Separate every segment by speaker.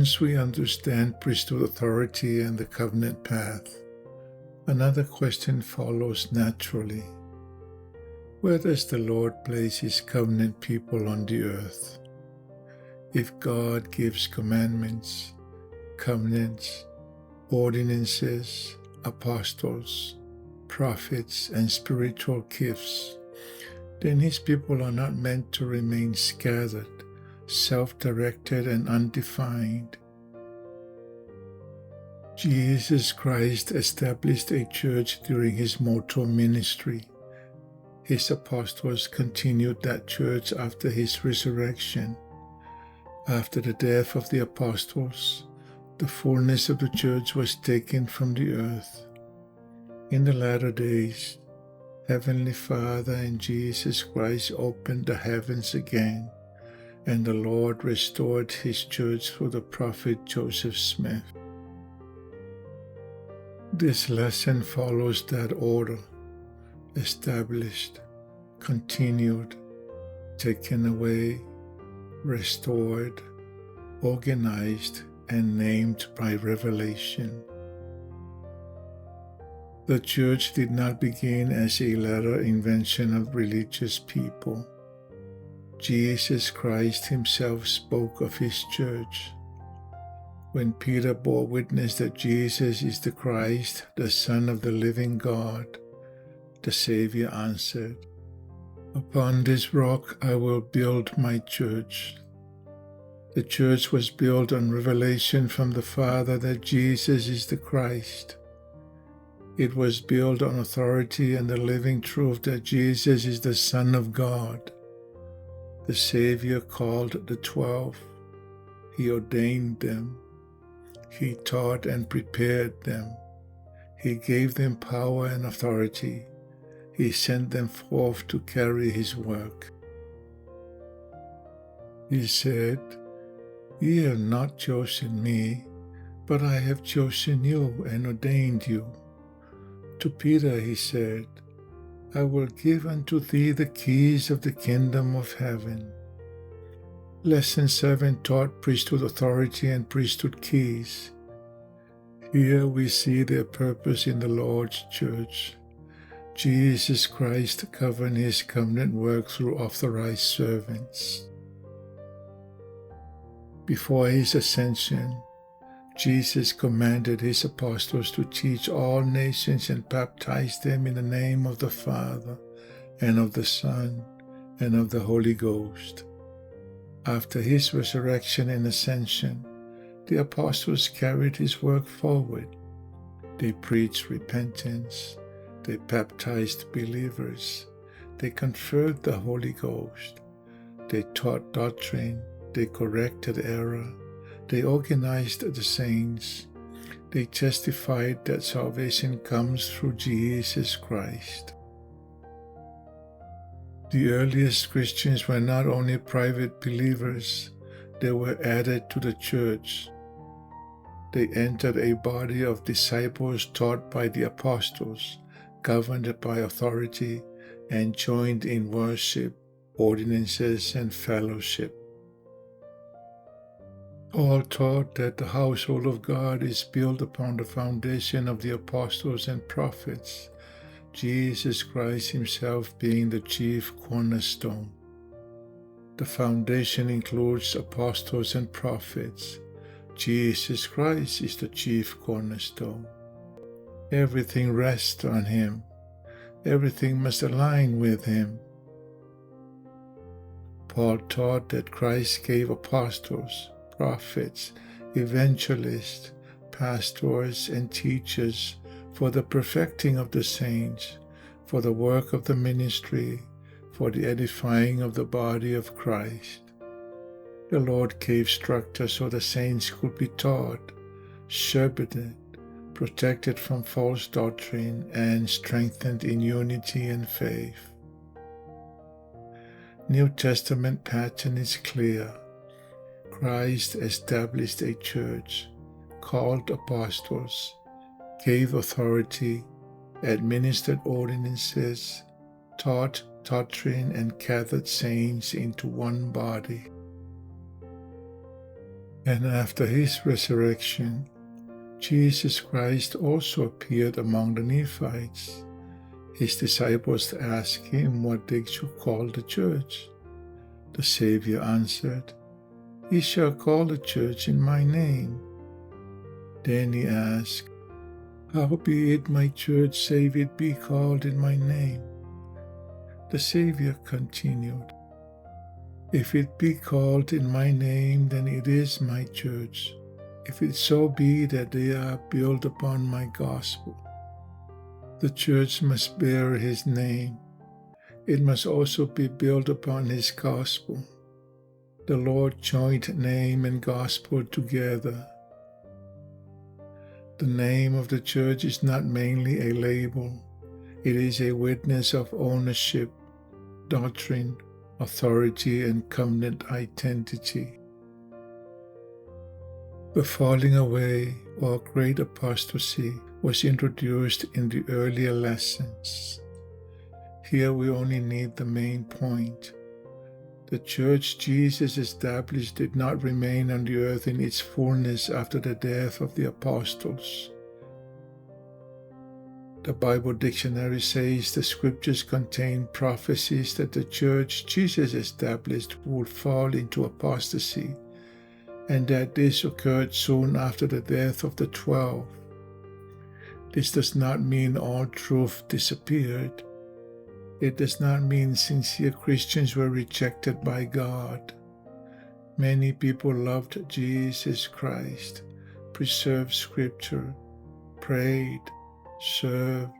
Speaker 1: Once we understand priesthood authority and the covenant path, another question follows naturally. Where does the Lord place His covenant people on the earth? If God gives commandments, covenants, ordinances, apostles, prophets, and spiritual gifts, then His people are not meant to remain scattered, self-directed, and undefined. Jesus Christ established a church during His mortal ministry. His apostles continued that church after His resurrection. After the death of the apostles, the fullness of the church was taken from the earth. In the latter days, Heavenly Father and Jesus Christ opened the heavens again, and the Lord restored His church through the prophet Joseph Smith. This lesson follows that order: established, continued, taken away, restored, organized, and named by revelation. The church did not begin as a later invention of religious people. Jesus Christ Himself spoke of His church. When Peter bore witness that Jesus is the Christ, the Son of the living God, the Savior answered, "Upon this rock I will build my church." The church was built on revelation from the Father that Jesus is the Christ. It was built on authority and the living truth that Jesus is the Son of God. The Savior called the 12. He ordained them. He taught and prepared them. He gave them power and authority. He sent them forth to carry His work. He said, "Ye have not chosen me, but I have chosen you and ordained you." To Peter He said, "I will give unto thee the keys of the kingdom of heaven." Lesson 7 taught priesthood authority and priesthood keys. Here we see their purpose in the Lord's church. Jesus Christ governed His covenant work through authorized servants. Before His ascension, Jesus commanded His apostles to teach all nations and baptize them in the name of the Father, and of the Son, and of the Holy Ghost. After His resurrection and ascension, the apostles carried His work forward. They preached repentance, they baptized believers, they conferred the Holy Ghost, they taught doctrine, they corrected error, they organized the saints, they testified that salvation comes through Jesus Christ. The earliest Christians were not only private believers, they were added to the church. They entered a body of disciples taught by the apostles, governed by authority, and joined in worship, ordinances, and fellowship. Paul taught that the household of God is built upon the foundation of the apostles and prophets, Jesus Christ Himself being the chief cornerstone. The foundation includes apostles and prophets. Jesus Christ is the chief cornerstone. Everything rests on Him. Everything must align with Him. Paul taught that Christ gave apostles, prophets, evangelists, pastors, and teachers for the perfecting of the saints, for the work of the ministry, for the edifying of the body of Christ. The Lord gave structure so the saints could be taught, shepherded, protected from false doctrine, and strengthened in unity and faith. New Testament pattern is clear. Christ established a church, called apostles, gave authority, administered ordinances, taught doctrine, and gathered saints into one body. And after his resurrection, Jesus Christ also appeared among the Nephites. His disciples asked him what they should call the church. The Savior answered, "Ye shall call the church in my name." Then he asked, "Howbeit my church save it be called in my name?" The Savior continued, "If it be called in my name, then it is my church, if it so be that they are built upon my gospel. The church must bear his name. It must also be built upon his gospel. The Lord joined name and gospel together. The name of the church is not mainly a label. It is a witness of ownership, doctrine, authority, and covenant identity. The falling away or great apostasy was introduced in the earlier lessons. Here we only need the main point. The church Jesus established did not remain on the earth in its fullness after the death of the apostles. The Bible dictionary says the scriptures contain prophecies that the church Jesus established would fall into apostasy, and that this occurred soon after the death of the 12. This does not mean all truth disappeared. It does not mean sincere Christians were rejected by God. Many people loved Jesus Christ, preserved Scripture, prayed, served,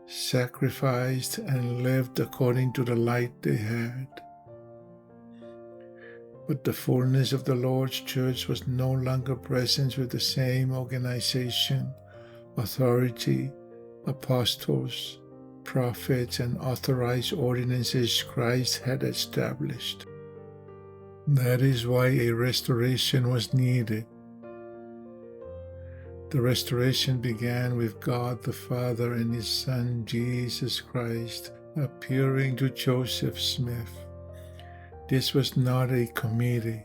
Speaker 1: sacrificed, and lived according to the light they had. But the fullness of the Lord's church was no longer present with the same organization, authority, apostles, prophets, and authorized ordinances Christ had established. That is why a restoration was needed. The restoration began with God the Father and His Son Jesus Christ appearing to Joseph Smith. This was not a committee.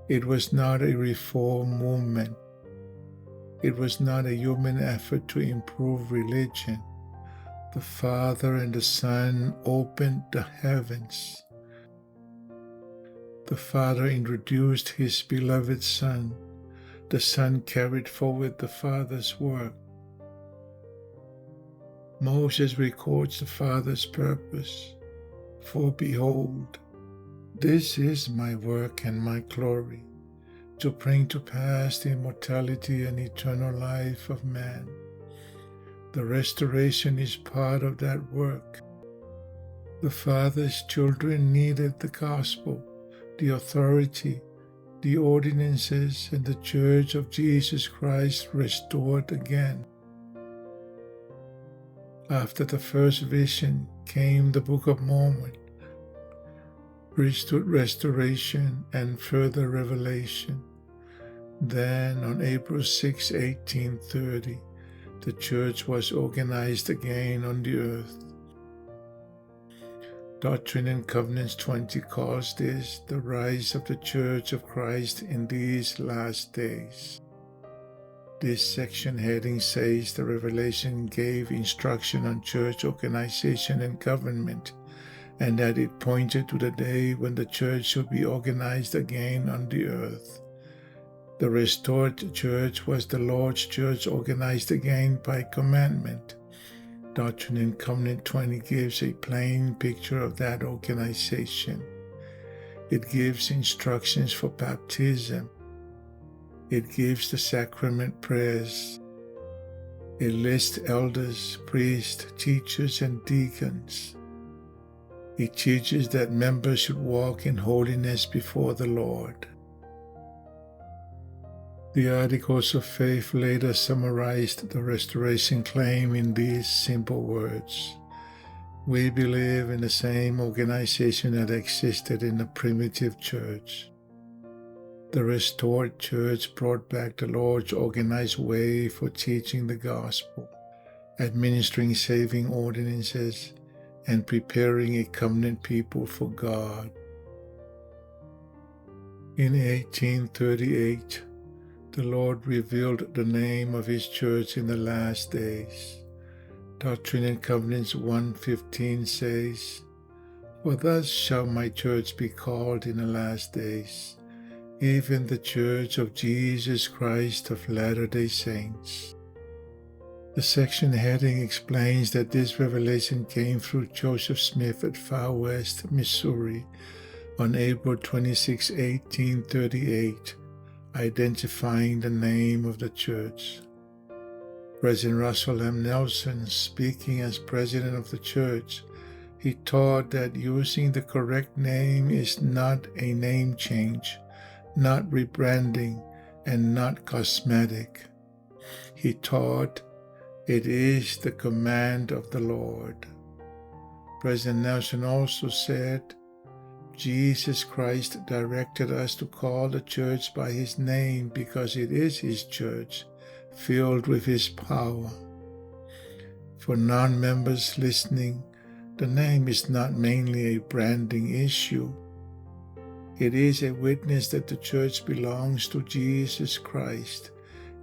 Speaker 1: It was not a reform movement. It was not a human effort to improve religion. The Father and the Son opened the heavens. The Father introduced His beloved Son. The Son carried forward the Father's work. Moses records the Father's purpose. For behold, this is my work and my glory, to bring to pass the immortality and eternal life of man. The restoration is part of that work. The Father's children needed the gospel, the authority, the ordinances, and the church of Jesus Christ restored again. After the first vision came the Book of Mormon, priesthood restoration, and further revelation. Then, on April 6, 1830, the church was organized again on the earth. Doctrine and Covenants 20 calls this the rise of the Church of Christ in these last days. This section heading says the revelation gave instruction on church organization and government, and that it pointed to the day when the church should be organized again on the earth. The restored church was the Lord's church organized again by commandment. Doctrine and Covenant 20 gives a plain picture of that organization. It gives instructions for baptism. It gives the sacrament prayers. It lists elders, priests, teachers, and deacons. It teaches that members should walk in holiness before the Lord. The Articles of Faith later summarized the restoration claim in these simple words. We believe in the same organization that existed in the primitive church. The restored church brought back the Lord's organized way for teaching the gospel, administering saving ordinances, and preparing a covenant people for God. In 1838, the Lord revealed the name of His church in the last days. Doctrine and Covenants 1:15 says, "For thus shall my church be called in the last days, even the church of Jesus Christ of Latter-day Saints." The section heading explains that this revelation came through Joseph Smith at Far West, Missouri, on April 26, 1838, identifying the name of the church. President Russell M. Nelson, speaking as president of the church, he taught that using the correct name is not a name change, not rebranding, and not cosmetic. He taught it is the command of the Lord. President Nelson also said, Jesus Christ directed us to call the church by His name because it is His church, filled with His power. For non-members listening, the name is not mainly a branding issue. It is a witness that the church belongs to Jesus Christ,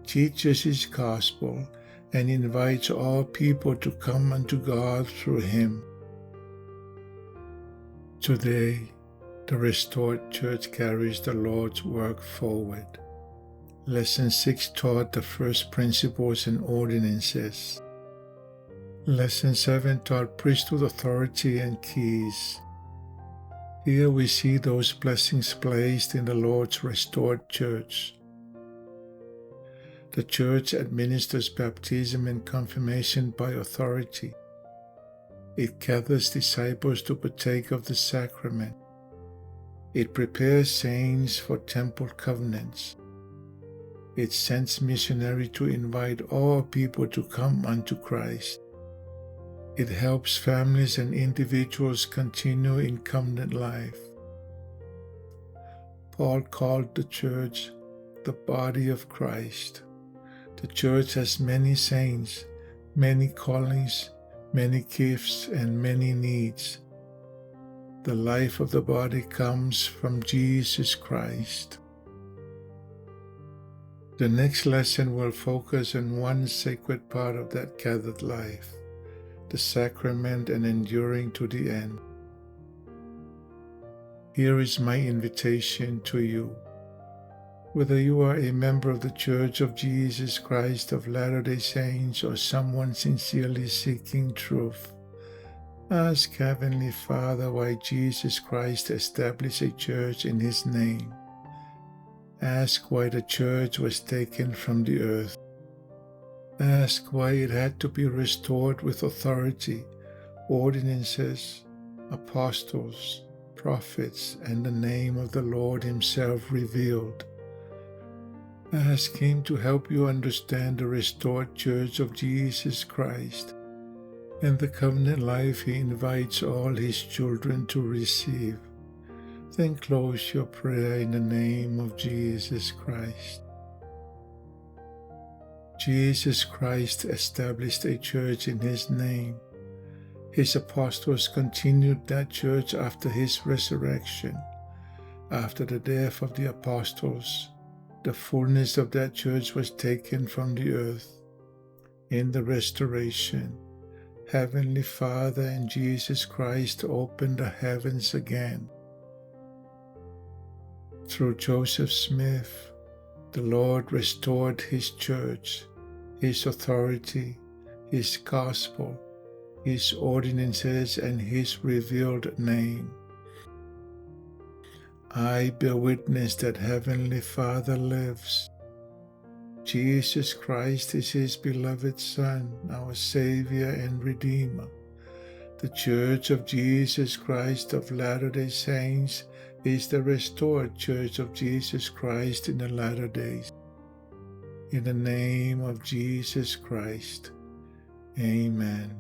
Speaker 1: teaches His gospel, and invites all people to come unto God through Him. Today, the restored church carries the Lord's work forward. Lesson 6 taught the first principles and ordinances. Lesson 7 taught priesthood authority and keys. Here we see those blessings placed in the Lord's restored church. The church administers baptism and confirmation by authority. It gathers disciples to partake of the sacrament. It prepares saints for temple covenants. It sends missionaries to invite all people to come unto Christ. It helps families and individuals continue in covenant life. Paul called the church the body of Christ. The church has many saints, many callings, many gifts, and many needs. The life of the body comes from Jesus Christ. The next lesson will focus on one sacred part of that gathered life, the sacrament and enduring to the end. Here is my invitation to you. Whether you are a member of the Church of Jesus Christ of Latter-day Saints or someone sincerely seeking truth, ask Heavenly Father why Jesus Christ established a church in His name. Ask why the church was taken from the earth. Ask why it had to be restored with authority, ordinances, apostles, prophets, and the name of the Lord Himself revealed. Ask Him to help you understand the restored church of Jesus Christ and the covenant life He invites all His children to receive. Then close your prayer in the name of Jesus Christ. Jesus Christ established a church in His name. His apostles continued that church after His resurrection. After the death of the apostles, the fullness of that church was taken from the earth. In the restoration, Heavenly Father and Jesus Christ opened the heavens again. Through Joseph Smith, the Lord restored His church, His authority, His gospel, His ordinances, and His revealed name. I bear witness that Heavenly Father lives. Jesus Christ is His beloved Son, our Savior and Redeemer. The Church of Jesus Christ of Latter-day Saints is the restored Church of Jesus Christ in the latter days. In the name of Jesus Christ, Amen.